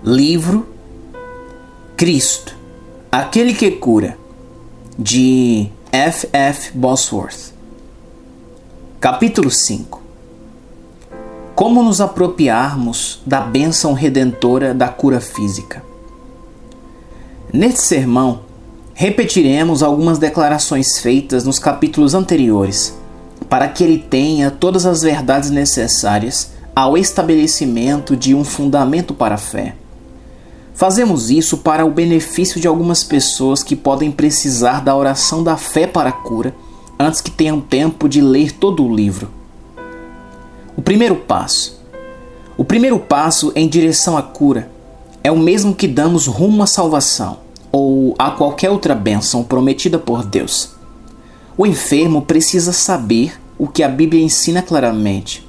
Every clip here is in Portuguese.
Livro Cristo, Aquele que Cura, de F. F. Bosworth. Capítulo 5. Como nos apropriarmos da bênção redentora da cura física. Neste sermão, repetiremos algumas declarações feitas nos capítulos anteriores, para que ele tenha todas as verdades necessárias ao estabelecimento de um fundamento para a fé. Fazemos isso para o benefício de algumas pessoas que podem precisar da oração da fé para a cura antes que tenham tempo de ler todo o livro. O primeiro passo. O primeiro passo em direção à cura é o mesmo que damos rumo à salvação ou a qualquer outra bênção prometida por Deus. O enfermo precisa saber o que a Bíblia ensina claramente.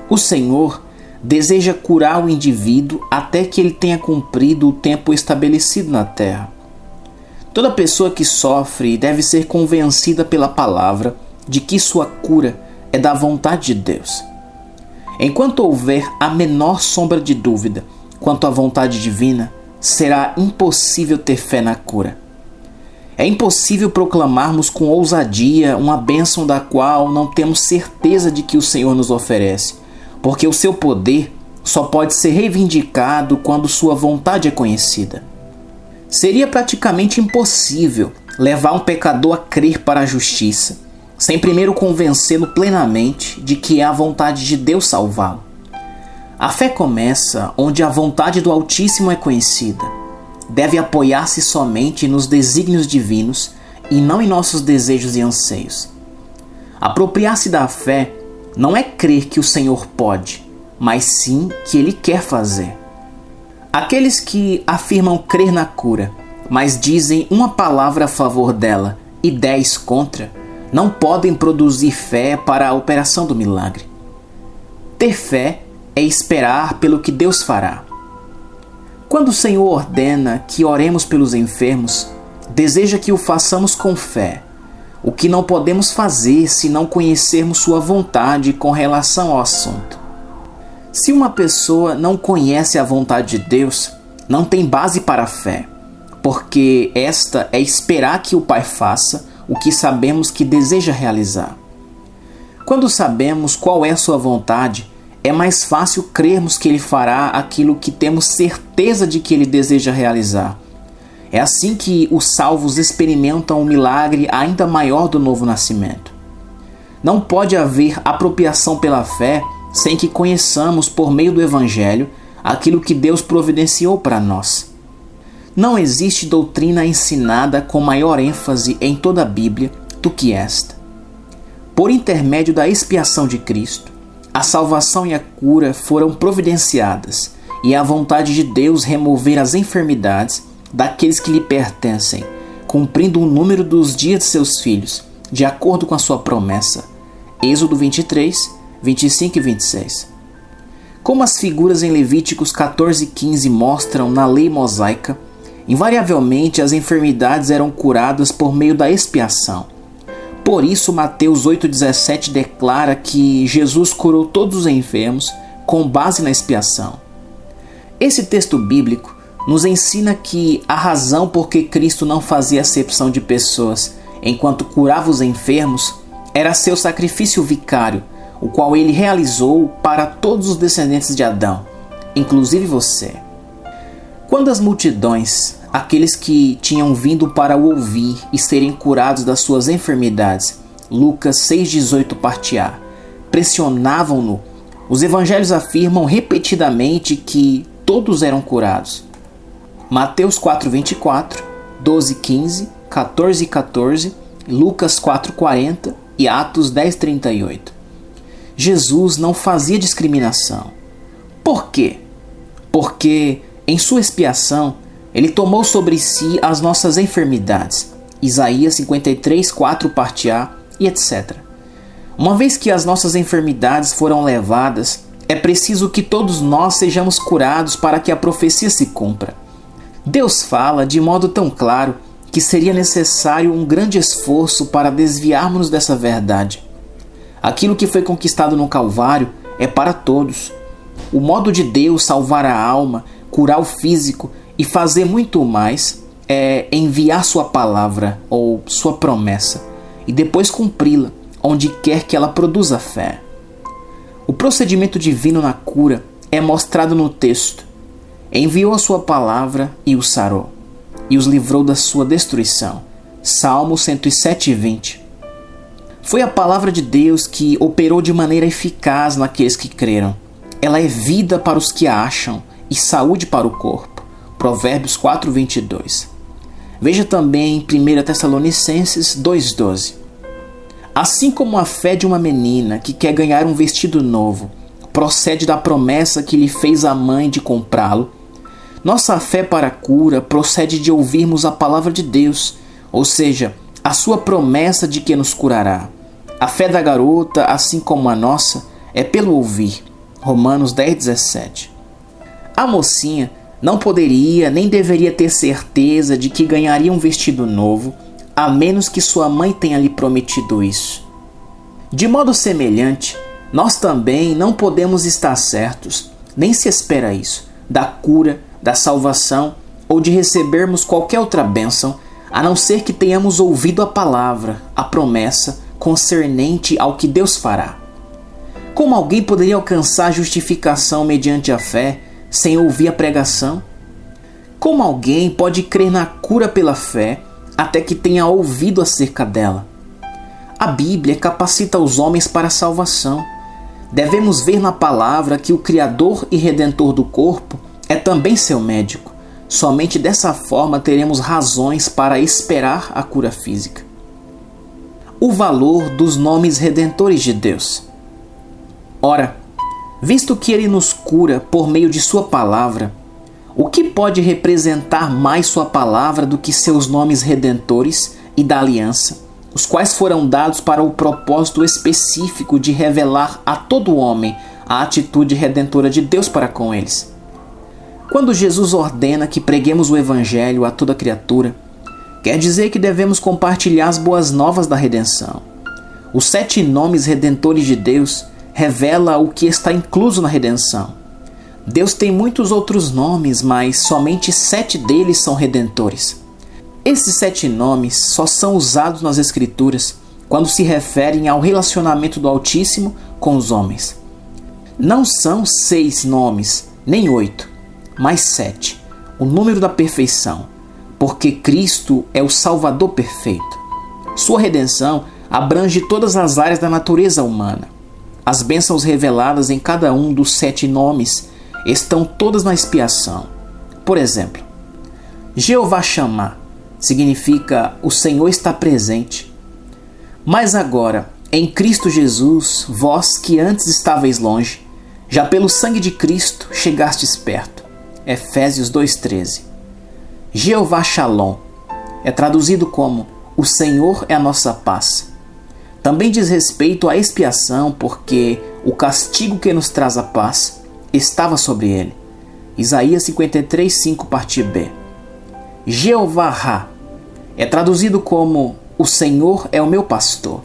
O Senhor deseja curar o indivíduo até que ele tenha cumprido o tempo estabelecido na terra. Toda pessoa que sofre deve ser convencida pela palavra de que sua cura é da vontade de Deus. Enquanto houver a menor sombra de dúvida quanto à vontade divina, será impossível ter fé na cura. É impossível proclamarmos com ousadia uma bênção da qual não temos certeza de que o Senhor nos oferece, porque o seu poder só pode ser reivindicado quando sua vontade é conhecida. Seria praticamente impossível levar um pecador a crer para a justiça, sem primeiro convencê-lo plenamente de que é a vontade de Deus salvá-lo. A fé começa onde a vontade do Altíssimo é conhecida. Deve apoiar-se somente nos desígnios divinos e não em nossos desejos e anseios. Apropriar-se da fé não é crer que o Senhor pode, mas sim que Ele quer fazer. Aqueles que afirmam crer na cura, mas dizem uma palavra a favor dela e 10 contra, não podem produzir fé para a operação do milagre. Ter fé é esperar pelo que Deus fará. Quando o Senhor ordena que oremos pelos enfermos, deseja que o façamos com fé, o que não podemos fazer se não conhecermos sua vontade com relação ao assunto. Se uma pessoa não conhece a vontade de Deus, não tem base para a fé, porque esta é esperar que o Pai faça o que sabemos que deseja realizar. Quando sabemos qual é sua vontade, é mais fácil crermos que Ele fará aquilo que temos certeza de que Ele deseja realizar. É assim que os salvos experimentam o milagre ainda maior do novo nascimento. Não pode haver apropriação pela fé sem que conheçamos por meio do Evangelho aquilo que Deus providenciou para nós. Não existe doutrina ensinada com maior ênfase em toda a Bíblia do que esta. Por intermédio da expiação de Cristo, a salvação e a cura foram providenciadas e é a vontade de Deus remover as enfermidades daqueles que lhe pertencem, cumprindo o número dos dias de seus filhos, de acordo com a sua promessa. Êxodo 23, 25 e 26. Como as figuras em Levíticos 14 e 15 mostram na lei mosaica, invariavelmente as enfermidades eram curadas por meio da expiação. Por isso, Mateus 8,17 declara que Jesus curou todos os enfermos com base na expiação. Esse texto bíblico nos ensina que a razão por que Cristo não fazia acepção de pessoas enquanto curava os enfermos era seu sacrifício vicário, o qual ele realizou para todos os descendentes de Adão, inclusive você. Quando as multidões, aqueles que tinham vindo para o ouvir e serem curados das suas enfermidades, Lucas 6,18 parte A, pressionavam-no, os evangelhos afirmam repetidamente que todos eram curados. Mateus 4,24, 12,15, 14,14, Lucas 4,40 e Atos 10,38. Jesus não fazia discriminação. Por quê? Porque em sua expiação, Ele tomou sobre si as nossas enfermidades. Isaías 53, 4 parte A e etc. Uma vez que as nossas enfermidades foram levadas, é preciso que todos nós sejamos curados para que a profecia se cumpra. Deus fala de modo tão claro que seria necessário um grande esforço para desviarmos dessa verdade. Aquilo que foi conquistado no Calvário é para todos. O modo de Deus salvar a alma curar o físico e fazer muito mais é enviar sua palavra ou sua promessa e depois cumpri-la onde quer que ela produza fé. O procedimento divino na cura é mostrado no texto. Enviou a sua palavra e os sarou, e os livrou da sua destruição. Salmo 107:20. Foi a palavra de Deus que operou de maneira eficaz naqueles que creram. Ela é vida para os que a acham e saúde para o corpo. Provérbios 4:22. Veja também em 1 Tessalonicenses 2:12. Assim como a fé de uma menina que quer ganhar um vestido novo procede da promessa que lhe fez a mãe de comprá-lo, nossa fé para a cura procede de ouvirmos a palavra de Deus, ou seja, a sua promessa de que nos curará. A fé da garota, assim como a nossa, é pelo ouvir. Romanos 10:17. A mocinha não poderia nem deveria ter certeza de que ganharia um vestido novo, a menos que sua mãe tenha lhe prometido isso. De modo semelhante, nós também não podemos estar certos, nem se espera isso, da cura, da salvação ou de recebermos qualquer outra bênção, a não ser que tenhamos ouvido a palavra, a promessa concernente ao que Deus fará. Como alguém poderia alcançar a justificação mediante a fé sem ouvir a pregação? Como alguém pode crer na cura pela fé até que tenha ouvido acerca dela? A Bíblia capacita os homens para a salvação. Devemos ver na palavra que o Criador e Redentor do corpo é também seu médico. Somente dessa forma teremos razões para esperar a cura física. O valor dos nomes redentores de Deus. Ora, visto que Ele nos cura por meio de sua palavra, o que pode representar mais sua palavra do que seus nomes redentores e da aliança, os quais foram dados para o propósito específico de revelar a todo homem a atitude redentora de Deus para com eles? Quando Jesus ordena que preguemos o Evangelho a toda criatura, quer dizer que devemos compartilhar as boas novas da redenção. Os 7 nomes redentores de Deus revela o que está incluso na redenção. Deus tem muitos outros nomes, mas somente 7 deles são redentores. Esses 7 nomes só são usados nas Escrituras quando se referem ao relacionamento do Altíssimo com os homens. Não são 6 nomes, nem 8, mas 7, o número da perfeição, porque Cristo é o Salvador perfeito. Sua redenção abrange todas as áreas da natureza humana. As bênçãos reveladas em cada um dos 7 nomes estão todas na expiação. Por exemplo, Jeová Shammah significa o Senhor está presente. Mas agora, em Cristo Jesus, vós que antes estáveis longe, já pelo sangue de Cristo chegastes perto. Efésios 2:13. Jeová Shalom é traduzido como o Senhor é a nossa paz. Também diz respeito à expiação, porque o castigo que nos traz a paz estava sobre ele. Isaías 53:5, parte B. Jeová Ra é traduzido como o Senhor é o meu pastor.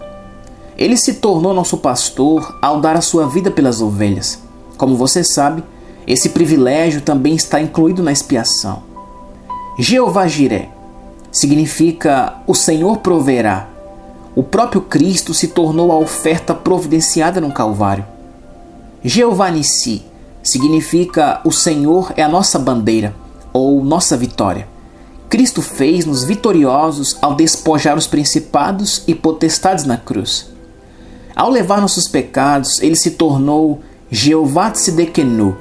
Ele se tornou nosso pastor ao dar a sua vida pelas ovelhas. Como você sabe, esse privilégio também está incluído na expiação. Jeová Jiré significa o Senhor proverá. O próprio Cristo se tornou a oferta providenciada no Calvário. Jeová Nissi significa o Senhor é a nossa bandeira ou nossa vitória. Cristo fez-nos vitoriosos ao despojar os principados e potestades na cruz. Ao levar nossos pecados, ele se tornou Jeová Tsidekenu,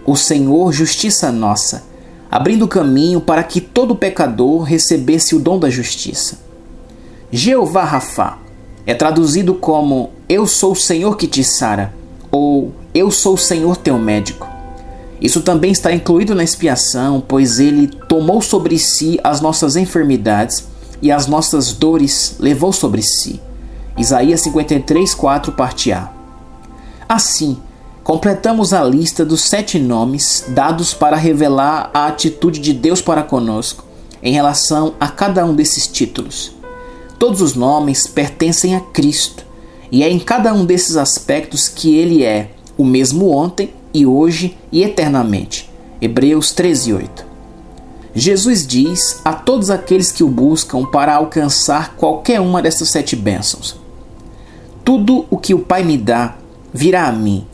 o Senhor justiça nossa, abrindo caminho para que todo pecador recebesse o dom da justiça. Jeová Rafá é traduzido como eu sou o Senhor que te sara, ou eu sou o Senhor teu médico. Isso também está incluído na expiação, pois ele tomou sobre si as nossas enfermidades e as nossas dores levou sobre si. Isaías 53:4, parte A. Assim, completamos a lista dos 7 nomes dados para revelar a atitude de Deus para conosco em relação a cada um desses títulos. Todos os nomes pertencem a Cristo, e é em cada um desses aspectos que ele é o mesmo ontem e hoje e eternamente. Hebreus 13:8. Jesus diz a todos aqueles que o buscam para alcançar qualquer uma dessas 7 bênçãos: tudo o que o Pai me dá virá a mim,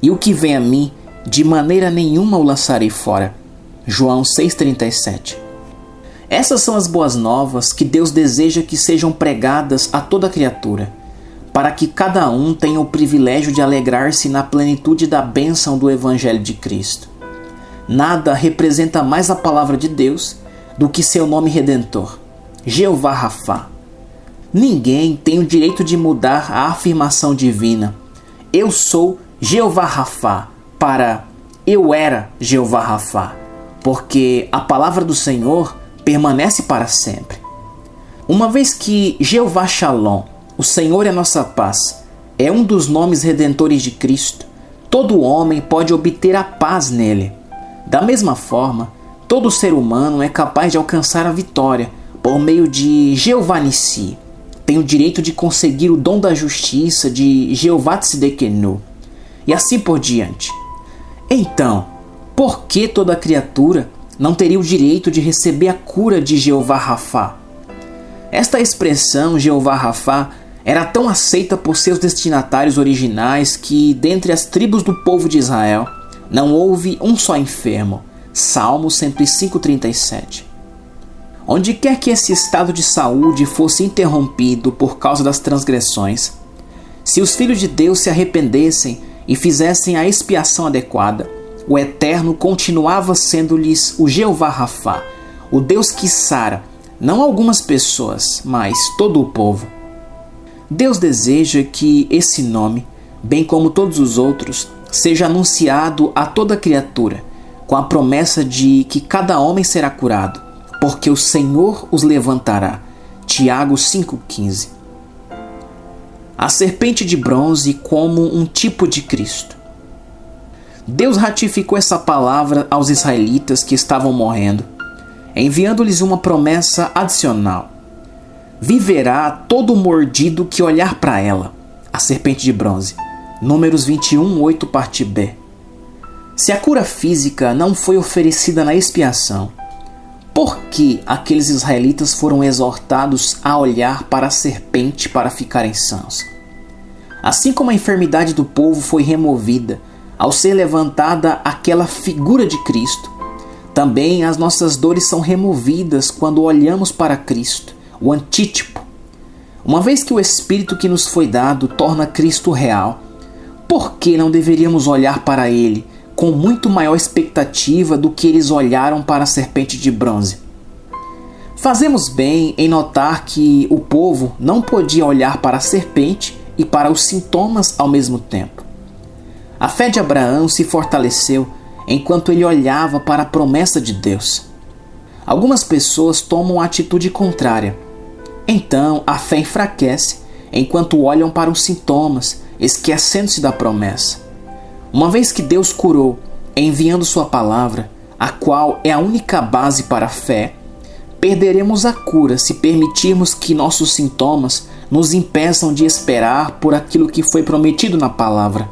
e o que vem a mim, de maneira nenhuma o lançarei fora. João 6,37. Essas são as boas novas que Deus deseja que sejam pregadas a toda criatura, para que cada um tenha o privilégio de alegrar-se na plenitude da bênção do Evangelho de Cristo. Nada representa mais a palavra de Deus do que seu nome redentor, Jeová Rafá. Ninguém tem o direito de mudar a afirmação divina: eu sou Jeová Rafá, para eu era Jeová Rafá, porque a palavra do Senhor permanece para sempre. Uma vez que Jeová Shalom, o Senhor é nossa paz, é um dos nomes redentores de Cristo, todo homem pode obter a paz nele. Da mesma forma, todo ser humano é capaz de alcançar a vitória por meio de Jeová Nissi. Tem o direito de conseguir o dom da justiça de Jeová Tzidkenu, e assim por diante. Então, por que toda criatura não teria o direito de receber a cura de Jeová Rafá? Esta expressão, Jeová Rafá, era tão aceita por seus destinatários originais que, dentre as tribos do povo de Israel, não houve um só enfermo. Salmo 105:37. Onde quer que esse estado de saúde fosse interrompido por causa das transgressões, se os filhos de Deus se arrependessem e fizessem a expiação adequada, o Eterno continuava sendo-lhes o Jeová Rafá, o Deus que sara, não algumas pessoas, mas todo o povo. Deus deseja que esse nome, bem como todos os outros, seja anunciado a toda criatura, com a promessa de que cada homem será curado, porque o Senhor os levantará. Tiago 5,15. A serpente de bronze como um tipo de Cristo. Deus ratificou essa palavra aos israelitas que estavam morrendo, enviando-lhes uma promessa adicional: viverá todo mordido que olhar para ela, a serpente de bronze. Números 21:8, parte B. Se a cura física não foi oferecida na expiação, por que aqueles israelitas foram exortados a olhar para a serpente para ficarem sãos? Assim como a enfermidade do povo foi removida ao ser levantada aquela figura de Cristo, também as nossas dores são removidas quando olhamos para Cristo, o antítipo. Uma vez que o Espírito que nos foi dado torna Cristo real, por que não deveríamos olhar para Ele com muito maior expectativa do que eles olharam para a serpente de bronze? Fazemos bem em notar que o povo não podia olhar para a serpente e para os sintomas ao mesmo tempo. A fé de Abraão se fortaleceu enquanto ele olhava para a promessa de Deus. Algumas pessoas tomam a atitude contrária. Então a fé enfraquece enquanto olham para os sintomas, esquecendo-se da promessa. Uma vez que Deus curou, enviando sua palavra, a qual é a única base para a fé, perderemos a cura se permitirmos que nossos sintomas nos impeçam de esperar por aquilo que foi prometido na palavra.